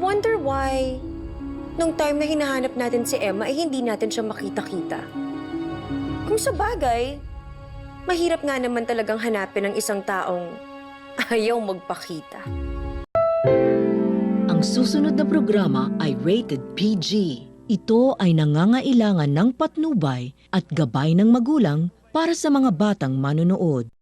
wonder why, nung time na hinahanap natin si Emma, ay hindi natin siya makita-kita. Kung sa bagay, mahirap nga naman talagang hanapin ng isang taong ayaw magpakita. Ang susunod na programa ay rated PG. Ito ay nangangailangan ng patnubay at gabay ng magulang para sa mga batang manonood.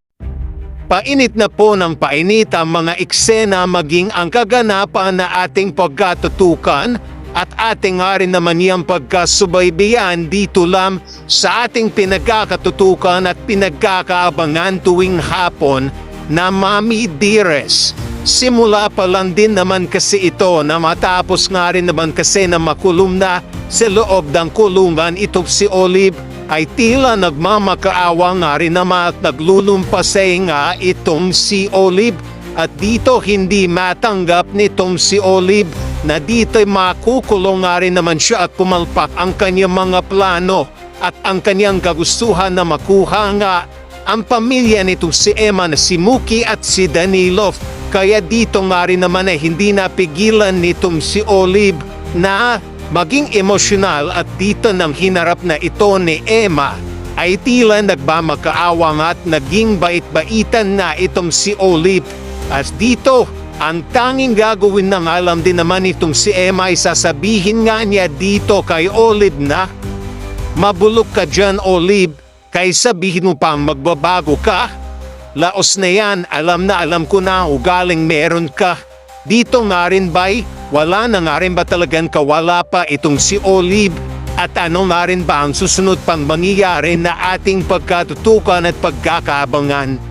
Painit na po ng painit ang mga eksena maging ang kaganapan na ating pagkatutukan at ating nga rin naman niyang pagkasubaybayan dito lang sa ating pinagkakatutukan at pinagkakaabangan tuwing hapon na Mami Dearest. Simula pa lang din naman kasi ito na matapos nga rin naman kasi na makulong na sa loob ng kulungan ito si Olive ay tila nagmamakaawa nga rin naman at naglulumpasay nga itong si Olive at dito hindi matanggap nitong si Olive na dito'y makukulong nga rin naman siya at pumalpak ang kanyang mga plano at ang kanyang kagustuhan na makuha nga ang pamilya nitong si Emma na si Muki at si Danilo. Kaya dito nga rin naman ay hindi napigilan nitong si Olive na maging emosyonal at dito nang hinarap na ito ni Emma ay tila nagmamakaawa nga at naging bait-baitan na itong si Olive. At dito, ang tanging gagawin na alam din naman itong si Emma ay sasabihin nga niya dito kay Olive na mabulok ka dyan Olive, kay sabihin mo pang magbabago ka. Laos na yan, alam na alam ko na ugaling meron ka. Dito nga rin ba'y wala na nga rin ba talagang kawala pa itong si Olive at ano nga rin ba ang susunod pang mangyayari na ating pagkatutukan at pagkakaabangan?